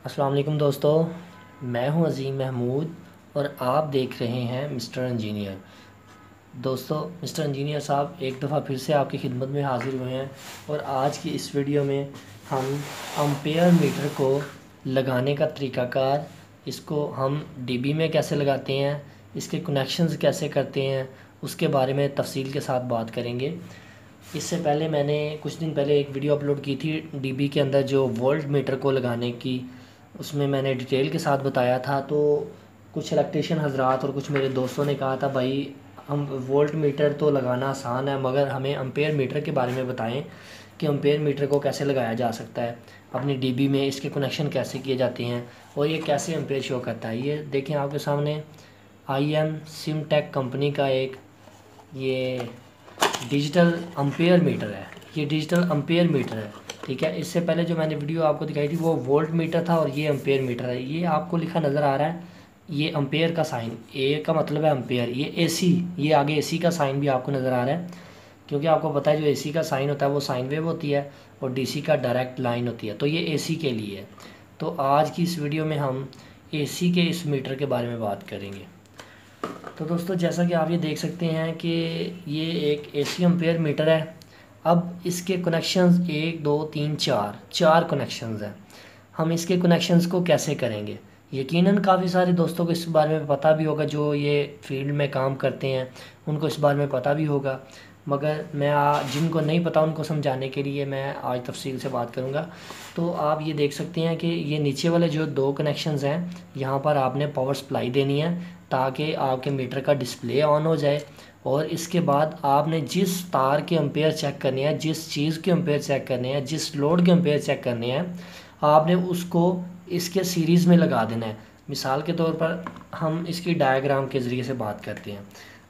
अस्सलाम वालेकुम दोस्तों, मैं हूं अज़ीम महमूद और आप देख रहे हैं मिस्टर इंजीनियर। दोस्तों, मिस्टर इंजीनियर साहब एक दफ़ा फिर से आपकी खिदमत में हाज़िर हुए हैं और आज की इस वीडियो में हम एम्पेयर मीटर को लगाने का तरीक़ाकार, इसको हम डीबी में कैसे लगाते हैं, इसके कनेक्शंस कैसे करते हैं, उसके बारे में तफसील के साथ बात करेंगे। इससे पहले मैंने कुछ दिन पहले एक वीडियो अपलोड की थी डीबी के अंदर जो वोल्ट मीटर को लगाने की, उसमें मैंने डिटेल के साथ बताया था। तो कुछ इलेक्ट्रीशियन हजरात और कुछ मेरे दोस्तों ने कहा था भाई हम वोल्ट मीटर तो लगाना आसान है मगर हमें एम्पेयर मीटर के बारे में बताएं कि एम्पेयर मीटर को कैसे लगाया जा सकता है अपनी डीबी में, इसके कनेक्शन कैसे किए जाते हैं और ये कैसे एम्पेयर शो करता है। ये देखें आपके सामने IM सिमटेक कंपनी का एक ये डिजिटल एम्पेयर मीटर है। ये डिजिटल एम्पेयर मीटर है, ठीक है। इससे पहले जो मैंने वीडियो आपको दिखाई थी वो वोल्ट मीटर था और ये एम्पेयर मीटर है। ये आपको लिखा नज़र आ रहा है, ये एम्पेयर का साइन, ए का मतलब है एम्पेयर। ये AC, ये आगे AC का साइन भी आपको नज़र आ रहा है, क्योंकि आपको पता है जो AC का साइन होता है वो साइन वेव होती है और DC का डायरेक्ट लाइन होती है। तो ये AC के लिए है। तो आज की इस वीडियो में हम AC के इस मीटर के बारे में बात करेंगे। तो दोस्तों, जैसा कि आप ये देख सकते हैं कि ये एक AC एम्पेयर मीटर है। अब इसके कनेक्शंस 1 2 3 4 कनेक्शंस हैं। हम इसके कनेक्शंस को कैसे करेंगे, यकीनन काफ़ी सारे दोस्तों को इस बारे में पता भी होगा, जो ये फील्ड में काम करते हैं उनको इस बारे में पता भी होगा, मगर मैं जिनको नहीं पता उनको समझाने के लिए मैं आज तफसील से बात करूंगा। तो आप ये देख सकते हैं कि ये नीचे वाले जो 2 कनेक्शंस हैं, यहाँ पर आपने पावर सप्लाई देनी है ताकि आपके मीटर का डिस्प्ले ऑन हो जाए। और इसके बाद आपने जिस तार के एम्पेयर चेक करने हैं, जिस चीज़ के एम्पेयर चेक करने हैं, जिस लोड के एम्पेयर चेक करने हैं, आपने उसको इसके सीरीज़ में लगा देना है। मिसाल के तौर पर हम इसकी डायग्राम के ज़रिए से बात करते हैं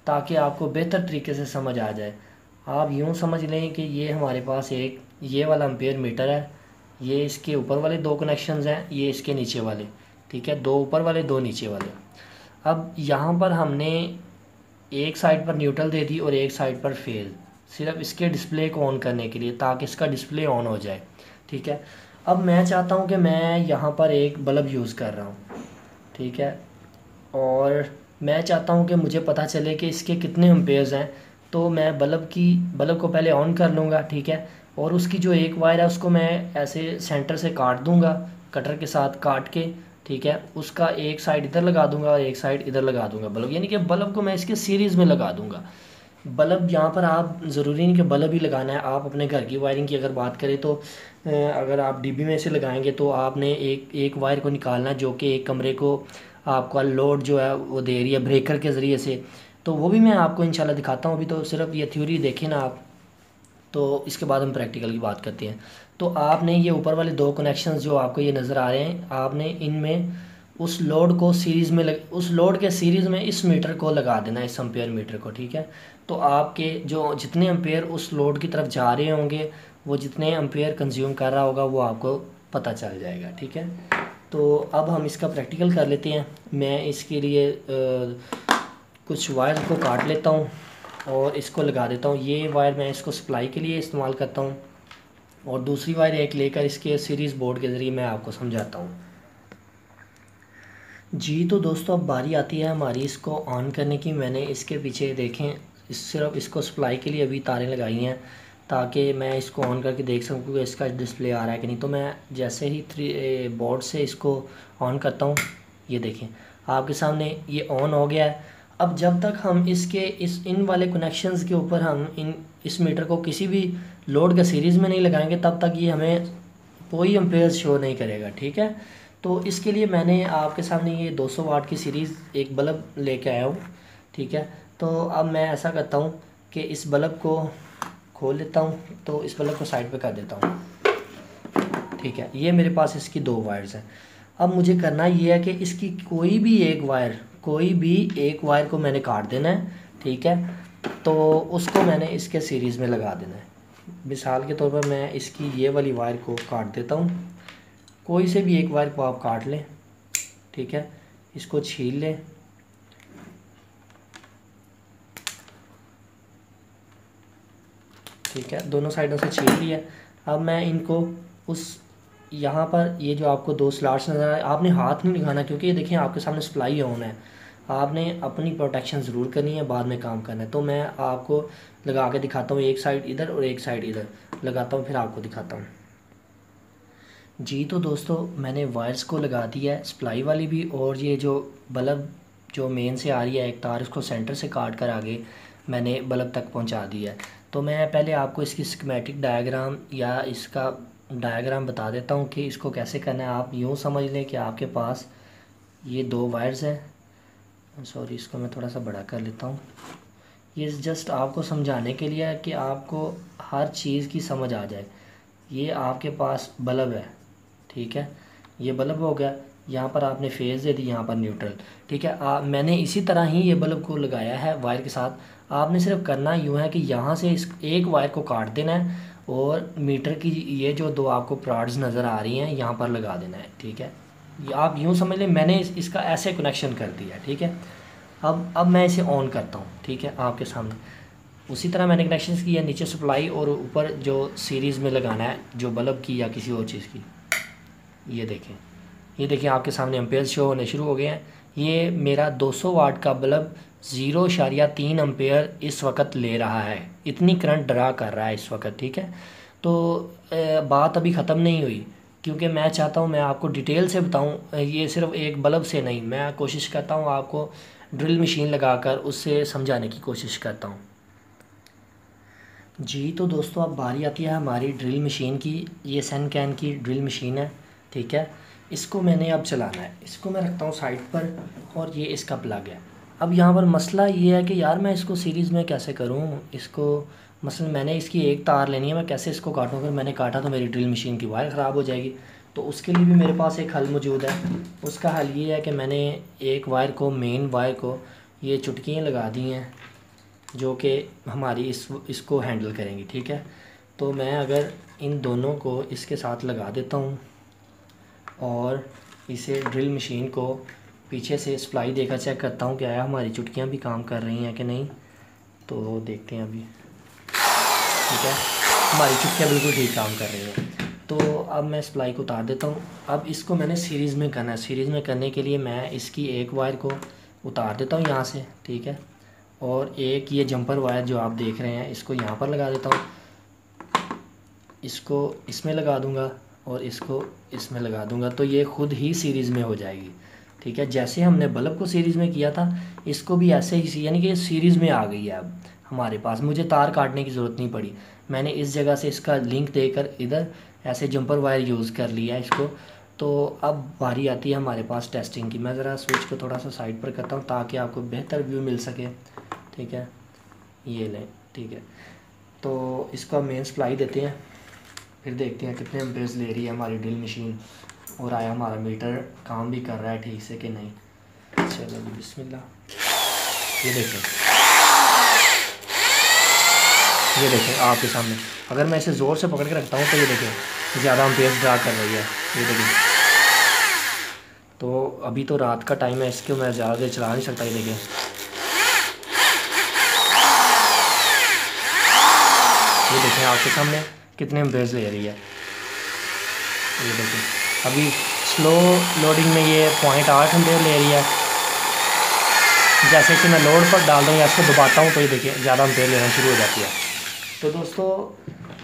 ताकि आपको बेहतर तरीके से समझ आ जाए। आप यूँ समझ लें कि ये हमारे पास एक ये वाला एम्पेयर मीटर है, ये इसके ऊपर वाले 2 कनेक्शंस हैं, ये इसके नीचे वाले, ठीक है, 2 ऊपर वाले 2 नीचे वाले। अब यहाँ पर हमने एक साइड पर न्यूट्रल दे दी और एक साइड पर फेज, सिर्फ इसके डिस्प्ले को ऑन करने के लिए ताकि इसका डिस्प्ले ऑन हो जाए, ठीक है। अब मैं चाहता हूँ कि मैं यहाँ पर एक बल्ब यूज़ कर रहा हूँ, ठीक है, और मैं चाहता हूँ कि मुझे पता चले कि इसके कितने एम्पेयर्स हैं। तो मैं बल्ब को पहले ऑन कर लूँगा, ठीक है, और उसकी जो एक वायर है उसको मैं ऐसे सेंटर से काट दूँगा, कटर के साथ काट के, ठीक है। उसका एक साइड इधर लगा दूंगा और एक साइड इधर लगा दूंगा बल्ब, यानी कि बल्ब को मैं इसके सीरीज़ में लगा दूंगा। बल्ब यहाँ पर आप ज़रूरी नहीं कि बल्ब ही लगाना है, आप अपने घर की वायरिंग की अगर बात करें तो अगर आप डीबी में से लगाएंगे तो आपने एक एक वायर को निकालना है जो कि एक कमरे को आपका लोड जो है वो दे रही है ब्रेकर के ज़रिए से। तो वो भी मैं आपको इंशाल्लाह दिखाता हूँ। अभी तो सिर्फ ये थ्योरी देखें ना आप, तो इसके बाद हम प्रैक्टिकल की बात करते हैं। तो आपने ये ऊपर वाले 2 कनेक्शंस जो आपको ये नज़र आ रहे हैं, आपने इनमें उस लोड को सीरीज़ में उस लोड के सीरीज़ में इस मीटर को लगा देना है, इस एम्पेयर मीटर को, ठीक है। तो आपके जो जितने एम्पेयर उस लोड की तरफ जा रहे होंगे, वो जितने एम्पेयर कंज्यूम कर रहा होगा वो आपको पता चल जाएगा, ठीक है। तो अब हम इसका प्रैक्टिकल कर लेते हैं। मैं इसके लिए कुछ वायर को काट लेता हूँ और इसको लगा देता हूँ। ये वायर मैं इसको सप्लाई के लिए इस्तेमाल करता हूँ और दूसरी वायर एक लेकर इसके सीरीज़ बोर्ड के ज़रिए मैं आपको समझाता हूँ। जी तो दोस्तों, अब बारी आती है हमारी इसको ऑन करने की। मैंने इसके पीछे देखें सिर्फ इसको सप्लाई के लिए अभी तारें लगाई हैं ताकि मैं इसको ऑन करके देख सकूँ कि इसका डिस्प्ले आ रहा है कि नहीं। तो मैं जैसे ही बोर्ड से इसको ऑन करता हूँ, ये देखें आपके सामने ये ऑन हो गया है। अब जब तक हम इसके इन वाले कनेक्शंस के ऊपर हम इस मीटर को किसी भी लोड के सीरीज़ में नहीं लगाएंगे तब तक ये हमें कोई एम्पेयर शो नहीं करेगा, ठीक है। तो इसके लिए मैंने आपके सामने ये 200 वाट की सीरीज़ एक बल्ब लेके आया हूँ, ठीक है। तो अब मैं ऐसा करता हूँ कि इस बल्ब को खोल लेता हूँ, तो इस बल्ब को साइड पे कर देता हूँ, ठीक है। ये मेरे पास इसकी 2 वायर्स हैं। अब मुझे करना ये है कि इसकी कोई भी एक वायर को मैंने काट देना है, ठीक है। तो उसको मैंने इसके सीरीज़ में लगा देना है। मिसाल के तौर पर मैं इसकी ये वाली वायर को काट देता हूँ। कोई से भी एक वायर को आप काट लें, ठीक है, इसको छील लें, ठीक है, दोनों साइडों से छील लिया। अब मैं इनको उस यहाँ पर ये जो आपको 2 स्लॉट्स नज़र आए, आपने हाथ नहीं लगाना क्योंकि ये देखें आपके सामने सप्लाई ऑन है। आपने अपनी प्रोटेक्शन ज़रूर करनी है, बाद में काम करना है। तो मैं आपको लगा के दिखाता हूँ, एक साइड इधर और एक साइड इधर लगाता हूँ, फिर आपको दिखाता हूँ। जी तो दोस्तों मैंने वायर्स को लगा दिया है, सप्लाई वाली भी, और ये जो बल्ब जो मेन से आ रही है एक तार, उसको सेंटर से काट कर आगे मैंने बल्ब तक पहुंचा दिया है। तो मैं पहले आपको इसकी स्कीमेटिक डायग्राम या इसका डायग्राम बता देता हूं कि इसको कैसे करना है। आप यूँ समझ लें कि आपके पास ये 2 वायर्स हैं, सॉरी इसको मैं थोड़ा सा बड़ा कर लेता हूँ। ये जस्ट आपको समझाने के लिए है कि आपको हर चीज़ की समझ आ जाए। ये आपके पास बल्ब है, ठीक है, ये बल्ब हो गया, यहाँ पर आपने फेज़ दे दी, यहाँ पर न्यूट्रल, ठीक है। मैंने इसी तरह ही ये बल्ब को लगाया है वायर के साथ। आपने सिर्फ करना यूँ है कि यहाँ से इस एक वायर को काट देना है और मीटर की ये जो 2 आपको प्रॉड्स नज़र आ रही हैं यहाँ पर लगा देना है, ठीक है। ये आप यूँ समझ लें मैंने इसका ऐसे कनेक्शन कर दिया है, ठीक है। अब मैं इसे ऑन करता हूँ, ठीक है, आपके सामने उसी तरह मैंने कनेक्शन किया, नीचे सप्लाई और ऊपर जो सीरीज़ में लगाना है जो बल्ब की या किसी और चीज़ की। ये देखें आपके सामने एम्पेयर्स शो होने शुरू हो गए हैं। ये मेरा 200 वाट का बल्ब 0.3 एम्पेयर इस वक्त ले रहा है, इतनी करंट ड्रा कर रहा है इस वक्त, ठीक है। तो बात अभी ख़त्म नहीं हुई क्योंकि मैं चाहता हूँ मैं आपको डिटेल से बताऊँ। ये सिर्फ एक बल्ब से नहीं, मैं कोशिश करता हूँ आपको ड्रिल मशीन लगाकर उससे समझाने की कोशिश करता हूँ। जी तो दोस्तों अब बारी आती है हमारी ड्रिल मशीन की। ये सेनकैन की ड्रिल मशीन है, ठीक है। इसको मैंने अब चलाना है, इसको मैं रखता हूँ साइड पर और ये इसका प्लग है। अब यहाँ पर मसला ये है कि यार मैं इसको सीरीज़ में कैसे करूँ। इसको मसलन मैंने इसकी एक तार लेनी है, मैं कैसे इसको काटूँ। अगर मैंने काटा तो मेरी ड्रिल मशीन की वायर ख़राब हो जाएगी। तो उसके लिए भी मेरे पास एक हल मौजूद है। उसका हल ये है कि मैंने एक वायर को, मेन वायर को, ये चुटकियाँ लगा दी हैं जो कि हमारी इसको हैंडल करेंगी, ठीक है। तो मैं अगर इन दोनों को इसके साथ लगा देता हूँ और इसे ड्रिल मशीन को पीछे से सप्लाई देकर चेक करता हूँ क्या है हमारी चुटकियाँ भी काम कर रही हैं कि नहीं। तो देखते हैं अभी, ठीक है, हमारी चुटकियाँ बिल्कुल ठीक काम कर रही हैं। तो अब मैं सप्लाई को उतार देता हूँ। अब इसको मैंने सीरीज़ में करना है। सीरीज़ में करने के लिए मैं इसकी एक वायर को उतार देता हूँ यहाँ से, ठीक है, और एक ये जंपर वायर जो आप देख रहे हैं इसको यहाँ पर लगा देता हूँ। इसको इसमें लगा दूँगा और इसको इसमें लगा दूँगा, तो ये ख़ुद ही सीरीज़ में हो जाएगी, ठीक है। जैसे हमने बल्ब को सीरीज़ में किया था इसको भी ऐसे ही, यानी कि सीरीज़ में आ गई है अब हमारे पास। मुझे तार काटने की ज़रूरत नहीं पड़ी, मैंने इस जगह से इसका लिंक देकर इधर ऐसे जंपर वायर यूज़ कर लिया है इसको। तो अब बारी आती है हमारे पास टेस्टिंग की। मैं ज़रा स्विच को थोड़ा सा साइड पर करता हूँ ताकि आपको बेहतर व्यू मिल सके, ठीक है। ये लें, ठीक है। तो इसका मेन सप्लाई देते हैं, फिर देखते हैं कितने एम्पेयर्स ले रही है हमारी ड्रिल मशीन और आया हमारा मीटर काम भी कर रहा है ठीक से कि नहीं। चलो जी बिस्मिल्लाह। ये देखें आपके सामने, अगर मैं इसे ज़ोर से पकड़ के रखता हूँ तो ये देखें ज़्यादा एम्पेयर्स ड्रा कर रही है, ये देखें। तो अभी तो रात का टाइम है, इसको मैं ज़्यादा देर चला नहीं सकता। ये देखें, ये देखें आपके सामने कितने एम्पेयर्स ले रही है। ये देखें अभी स्लो लोडिंग में ये 0.8 एम्पेयर ले रही है। जैसे कि मैं लोड पर डाल दूँ या इसको दबाता हूँ तो ये देखिए ज़्यादा एम्पेयर लेना शुरू हो जाती है। तो दोस्तों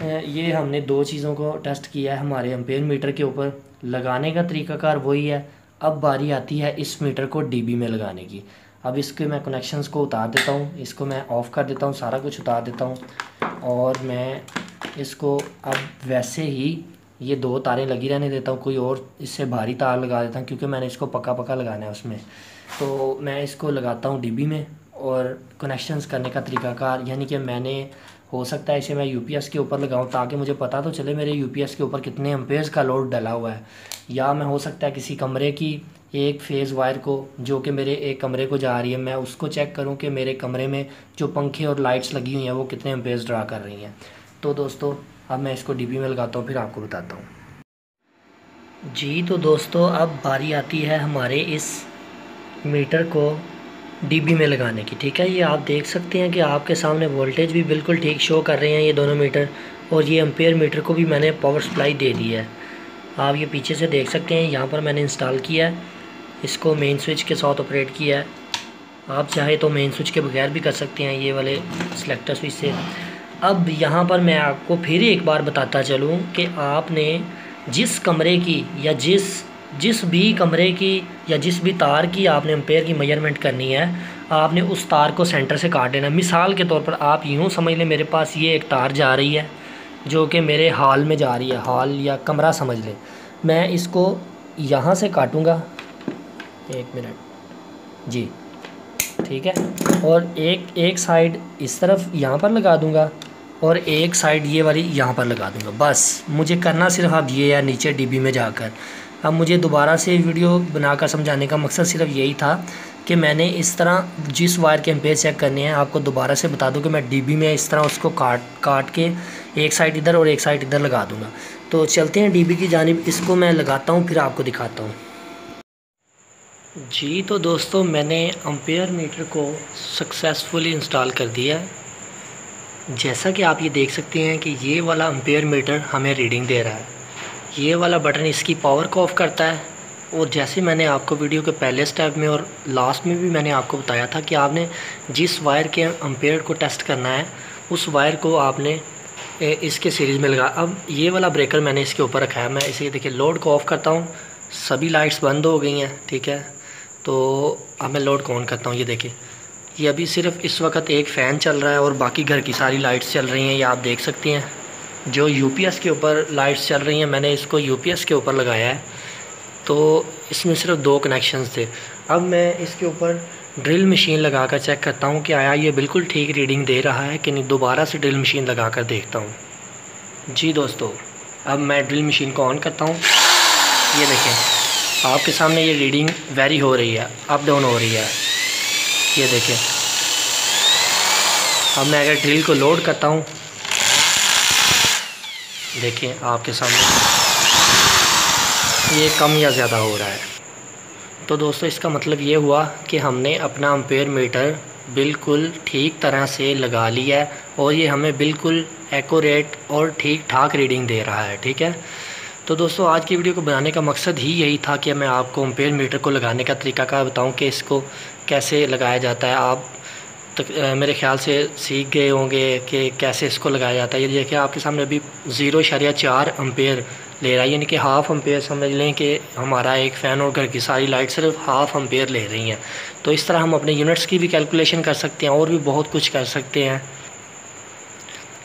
ये हमने 2 चीज़ों को टेस्ट किया है हमारे एम्पेयर मीटर के ऊपर। लगाने का तरीकाकार वही है। अब बारी आती है इस मीटर को डीबी में लगाने की। अब इसके मैं कनेक्शंस को उतार देता हूँ, इसको मैं ऑफ़ कर देता हूँ, सारा कुछ उतार देता हूँ और मैं इसको अब वैसे ही ये 2 तारें लगी रहने देता हूँ। कोई और इससे भारी तार लगा देता हूँ क्योंकि मैंने इसको पक्का पक्का लगाना है उसमें। तो मैं इसको लगाता हूँ डीबी में। और कनेक्शंस करने का तरीकाकार यानी कि मैंने हो सकता है इसे मैं यूपीएस के ऊपर लगाऊं ताकि मुझे पता तो चले मेरे यूपीएस के ऊपर कितने एम्पेयर्स का लोड डला हुआ है। या मैं हो सकता है किसी कमरे की एक फेज़ वायर को जो कि मेरे एक कमरे को जा रही है, मैं उसको चेक करूं कि मेरे कमरे में जो पंखे और लाइट्स लगी हुई हैं वो कितने एम्पेयर्स ड्रा कर रही हैं। तो दोस्तों अब मैं इसको डीबी में लगाता हूँ, फिर आपको बताता हूँ। जी तो दोस्तों अब बारी आती है हमारे इस मीटर को डीबी में लगाने की, ठीक है। ये आप देख सकते हैं कि आपके सामने वोल्टेज भी बिल्कुल ठीक शो कर रहे हैं ये दोनों मीटर, और ये एम्पेयर मीटर को भी मैंने पावर सप्लाई दे दी है। आप ये पीछे से देख सकते हैं, यहाँ पर मैंने इंस्टॉल किया है, इसको मेन स्विच के साथ ऑपरेट किया है। आप चाहे तो मेन स्विच के बगैर भी कर सकते हैं ये वाले सिलेक्टर स्विच से। अब यहाँ पर मैं आपको फिर एक बार बताता चलूँ कि आपने जिस कमरे की या जिस भी कमरे की या जिस भी तार की आपने एम्पेयर की मेजरमेंट करनी है, आपने उस तार को सेंटर से काट लेना। मिसाल के तौर पर आप यूँ समझ लें, मेरे पास ये एक तार जा रही है जो कि मेरे हॉल में जा रही है, हॉल या कमरा समझ लें। मैं इसको यहाँ से काटूँगा, 1 मिनट जी, ठीक है। और एक साइड इस तरफ यहाँ पर लगा दूँगा और एक साइड ये वाली यहाँ पर लगा दूँगा। बस मुझे करना सिर्फ अब ये है, नीचे डीबी में जाकर। अब मुझे दोबारा से वीडियो बनाकर समझाने का मकसद सिर्फ यही था कि मैंने इस तरह जिस वायर के एम्पेयर चेक करने हैं, आपको दोबारा से बता दूं कि मैं डीबी में इस तरह उसको काट के एक साइड इधर और एक साइड इधर लगा दूँगा। तो चलते हैं डीबी की जानिब, इसको मैं लगाता हूँ फिर आपको दिखाता हूँ जी। तो दोस्तों, मैंने एम्पेयर मीटर को सक्सेसफुली इंस्टॉल कर दिया है। जैसा कि आप ये देख सकते हैं कि ये वाला एम्पेयर मीटर हमें रीडिंग दे रहा है। ये वाला बटन इसकी पावर को ऑफ़ करता है। और जैसे मैंने आपको वीडियो के पहले स्टेप में और लास्ट में भी मैंने आपको बताया था कि आपने जिस वायर के एम्पेयर को टेस्ट करना है, उस वायर को आपने इसके सीरीज़ में लगा। अब ये वाला ब्रेकर मैंने इसके ऊपर रखा है। मैं इसे देखिए लोड को ऑफ़ करता हूँ, सभी लाइट्स बंद हो गई हैं, ठीक है। तो अब मैं लोड को ऑन करता हूँ। ये देखिए, ये अभी सिर्फ इस वक्त एक फ़ैन चल रहा है और बाकी घर की सारी लाइट्स चल रही हैं। ये आप देख सकते हैं, जो यूपीएस के ऊपर लाइट्स चल रही हैं, मैंने इसको यूपीएस के ऊपर लगाया है। तो इसमें सिर्फ 2 कनेक्शंस थे। अब मैं इसके ऊपर ड्रिल मशीन लगाकर चेक करता हूँ कि आया ये बिल्कुल ठीक रीडिंग दे रहा है कि नहीं। दोबारा से ड्रिल मशीन लगाकर देखता हूँ जी। दोस्तों, अब मैं ड्रिल मशीन को ऑन करता हूँ। ये देखें, आपके सामने ये रीडिंग वेरी हो रही है, अप डाउन हो रही है। ये देखें, अब मैं अगर ड्रिल को लोड करता हूँ, देखिए आपके सामने ये कम या ज़्यादा हो रहा है। तो दोस्तों, इसका मतलब ये हुआ कि हमने अपना एम्पेयर मीटर बिल्कुल ठीक तरह से लगा लिया है और ये हमें बिल्कुल एक्यूरेट और ठीक ठाक रीडिंग दे रहा है, ठीक है। तो दोस्तों, आज की वीडियो को बनाने का मकसद ही यही था कि मैं आपको एम्पेयर मीटर को लगाने का तरीकाकार बताऊं कि इसको कैसे लगाया जाता है। आप मेरे ख़्याल से सीख गए होंगे कि कैसे इसको लगाया जाता है। ये देखिए, आपके सामने अभी 0.4 एम्पेयर ले रहा है, यानी कि हाफ़ एम्पेयर समझ लें कि हमारा एक फ़ैन और घर की सारी लाइट सिर्फ हाफ़ एम्पेयर ले रही हैं। तो इस तरह हम अपने यूनिट्स की भी कैलकुलेशन कर सकते हैं और भी बहुत कुछ कर सकते हैं।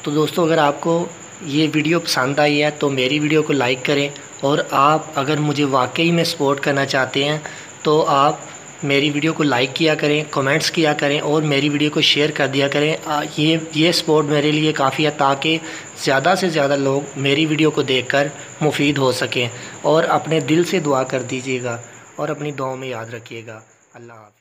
तो दोस्तों, अगर आपको ये वीडियो पसंद आई है तो मेरी वीडियो को लाइक करें, और आप अगर मुझे वाकई में सपोर्ट करना चाहते हैं तो आप मेरी वीडियो को लाइक किया करें, कमेंट्स किया करें और मेरी वीडियो को शेयर कर दिया करें। ये सपोर्ट मेरे लिए काफ़ी है ताकि ज़्यादा से ज़्यादा लोग मेरी वीडियो को देखकर मुफीद हो सकें। और अपने दिल से दुआ कर दीजिएगा और अपनी दुआओं में याद रखिएगा। अल्लाह हाफ़िज़।